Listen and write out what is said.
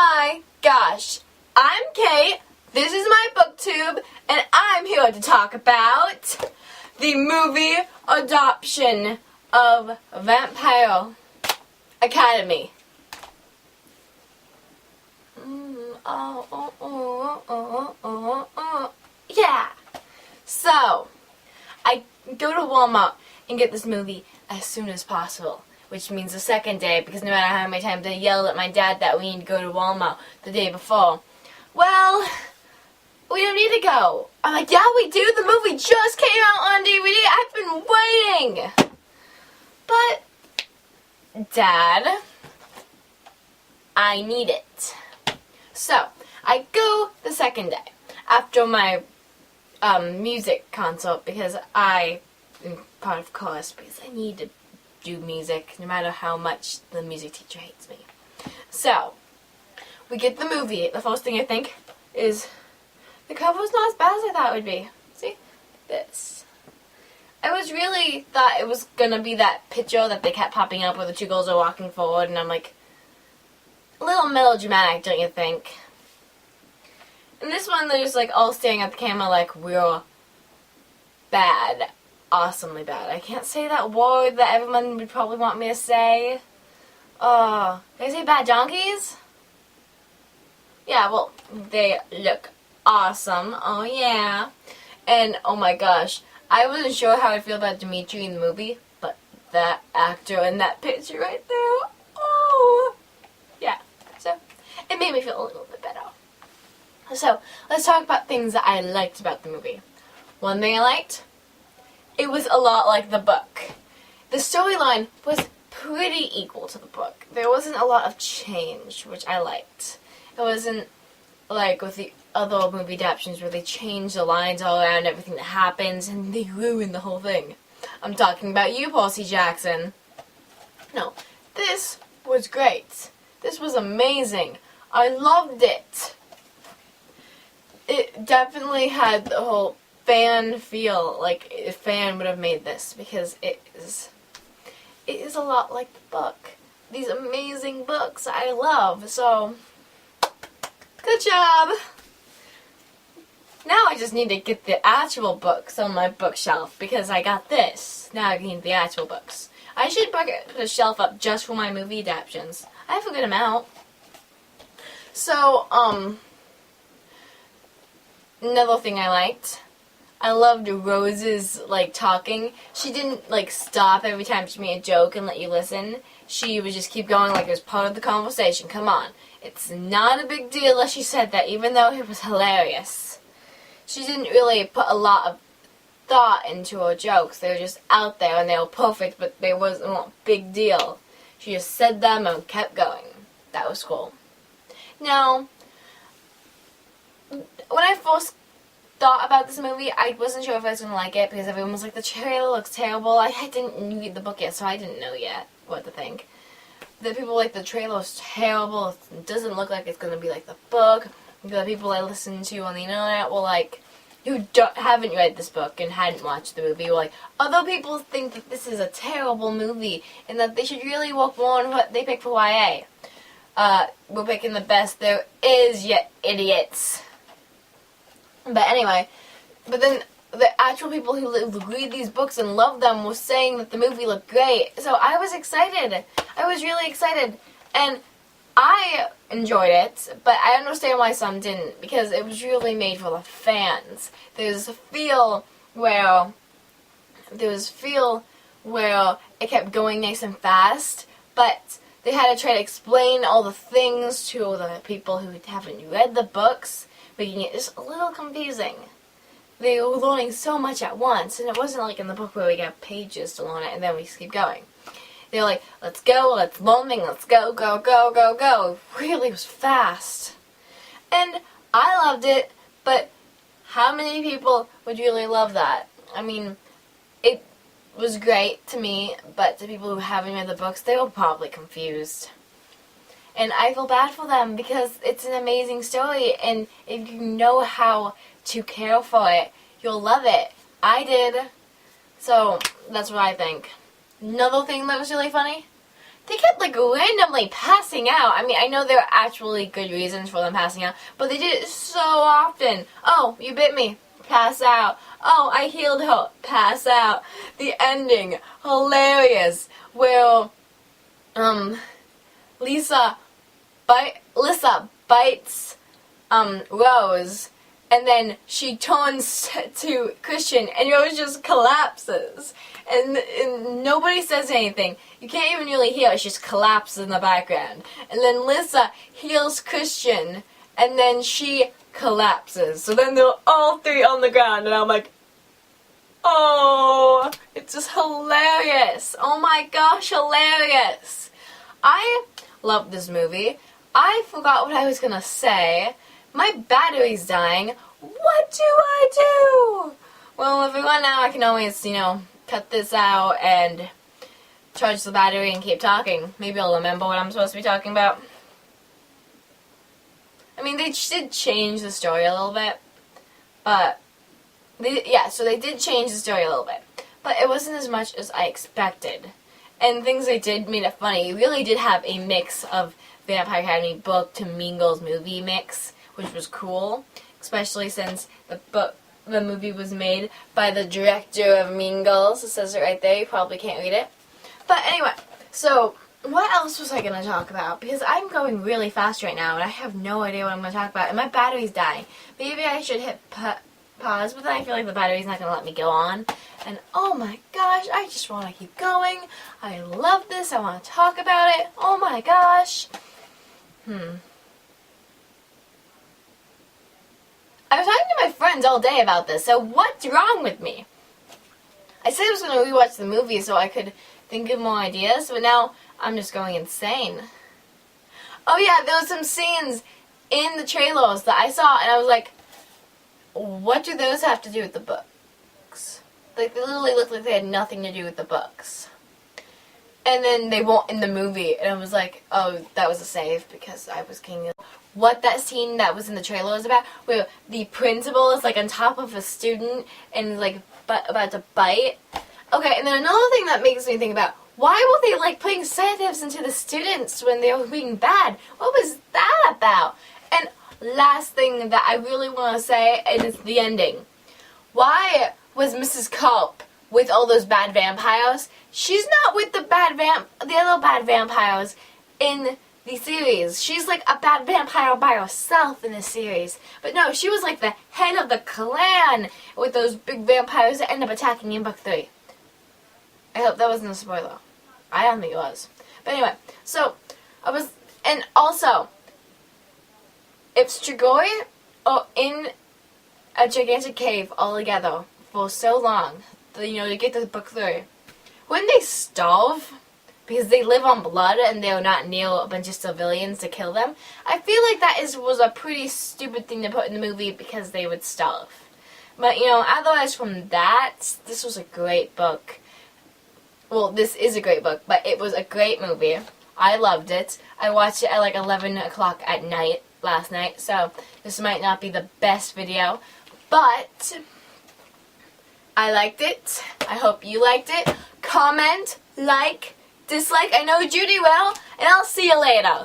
my gosh, I'm Kate, this is my booktube, and I'm here to talk about the movie adoption of Vampire Academy. Yeah! So, I go to Walmart and get this movie as soon as possible. Which means the second day, because no matter how many times I yelled at my dad that we need to go to Walmart the day before. Well, we don't need to go. I'm like, yeah, we do. The movie just came out on DVD. I've been waiting. But, Dad, I need it. So, I go the second day after my music concert because I am part of chorus because I need to do music, no matter how much the music teacher hates me. So, we get the movie. The first thing I think is, the cover's not as bad as I thought it would be. See? This. I was really thought it was gonna be that picture that they kept popping up where the two girls are walking forward, and I'm like, a little melodramatic, don't you think? And this one, they're just like all staring at the camera like, we're bad. Awesomely bad. I can't say that word that everyone would probably want me to say. Can I say bad donkeys? Yeah, well, they look awesome. Oh, yeah. And, oh my gosh, I wasn't sure how I feel about Dimitri in the movie, but that actor in that picture right there, oh, yeah. So, it made me feel a little bit better. So, let's talk about things that I liked about the movie. One thing I liked, it was a lot like the book. The storyline was pretty equal to the book. There wasn't a lot of change, which I liked. It wasn't like with the other movie adaptations where they change the lines all around everything that happens and they ruin the whole thing. I'm talking about you, Percy Jackson. No, this was great. This was amazing. I loved it. It definitely had the whole fan feel, like a fan would have made this, because it is a lot like the book. These amazing books I love, so good job! Now I just need to get the actual books on my bookshelf, because I got this. Now I need the actual books. I should put a shelf up just for my movie adaptions. I have a good amount. So, another thing I liked, I loved Rose's, like, talking. She didn't, like, stop every time she made a joke and let you listen. She would just keep going like it was part of the conversation. Come on. It's not a big deal that she said that, even though it was hilarious. She didn't really put a lot of thought into her jokes. They were just out there and they were perfect, but they wasn't a big deal. She just said them and kept going. That was cool. Now, when I first thought about this movie, I wasn't sure if I was going to like it because everyone was like, the trailer looks terrible. I didn't read the book yet, so I didn't know yet what to think. The people like, the trailer is terrible. It doesn't look like it's going to be like the book. The people I listened to on the internet were like, who haven't read this book and hadn't watched the movie, were like, other people think that this is a terrible movie and that they should really work more on what they pick for YA. We're picking the best there is, you idiots. But anyway, but then the actual people who read these books and love them were saying that the movie looked great. So I was excited. I was really excited. And I enjoyed it, but I understand why some didn't, because it was really made for the fans. There's a feel where it kept going nice and fast, but they had to try to explain all the things to the people who haven't read the books, making it just a little confusing. They were learning so much at once, and it wasn't like in the book where we got pages to learn it and then we just keep going. They were like, let's go, let's learn, let's go, go, go, go, go. It really was fast. And I loved it, but how many people would really love that? I mean, it was great to me, but to people who haven't read the books, they were probably confused. And I feel bad for them because it's an amazing story, and if you know how to care for it, you'll love it. I did. So, that's what I think. Another thing that was really funny, they kept like randomly passing out. I mean, I know there are actually good reasons for them passing out, but they did it so often. Oh, you bit me. Pass out. Oh, I healed her. Pass out. The ending, hilarious. Where, Lisa bites, Rose, and then she turns to Christian, and Rose just collapses. And nobody says anything. You can't even really hear it. She just collapses in the background. And then Lisa heals Christian, and then she collapses. So then they're all three on the ground, and I'm like, oh, it's just hilarious. Oh my gosh, hilarious. I love this movie. I forgot what I was gonna say. My battery's dying. What do I do? Well, if we run out, I can always, cut this out and charge the battery and keep talking. Maybe I'll remember what I'm supposed to be talking about. I mean, they did change the story a little bit, but so they did change the story a little bit, but it wasn't as much as I expected. And things they did made it funny. You really did have a mix of Vampire Academy book to Mean Girls movie mix, which was cool, especially since the movie was made by the director of Mean Girls. It says it right there. You probably can't read it. But anyway, so what else was I going to talk about? Because I'm going really fast right now, and I have no idea what I'm going to talk about, and my battery's dying. Maybe I should hit pause, but then I feel like the battery's not going to let me go on. And oh my gosh, I just want to keep going. I love this. I want to talk about it. Oh my gosh. I was talking to my friends all day about this, so what's wrong with me? I said I was going to rewatch the movie so I could think of more ideas, but now I'm just going insane. Oh yeah, there were some scenes in the trailers that I saw, and I was like, what do those have to do with the books? Like, they literally looked like they had nothing to do with the books. And then they won't in the movie, and I was like, oh, that was a save, because I was kidding. What that scene that was in the trailer was about, where the principal is, like, on top of a student, and, like, about to bite. Okay, and then another thing that makes me think about, why were they, like, putting sedatives into the students when they were being bad? What was that about? And last thing that I really want to say is the ending. Why was Mrs. Culp with all those bad vampires? She's not with the other bad vampires in the series. She's like a bad vampire by herself in the series. But no, she was like the head of the clan with those big vampires that end up attacking in book 3. I hope that wasn't a spoiler. I don't think it was. But anyway, and also, if Strigoi are in a gigantic cave all together for so long, to get to book 3, wouldn't they starve? Because they live on blood and they're not near a bunch of civilians to kill them. I feel like that was a pretty stupid thing to put in the movie because they would starve. But, otherwise from that, this was a great book. Well, this is a great book, but it was a great movie. I loved it. I watched it at like 11 o'clock at night last night, so this might not be the best video, but I liked it. I hope you liked it. Comment, like, dislike. I know Judy will, and I'll see you later.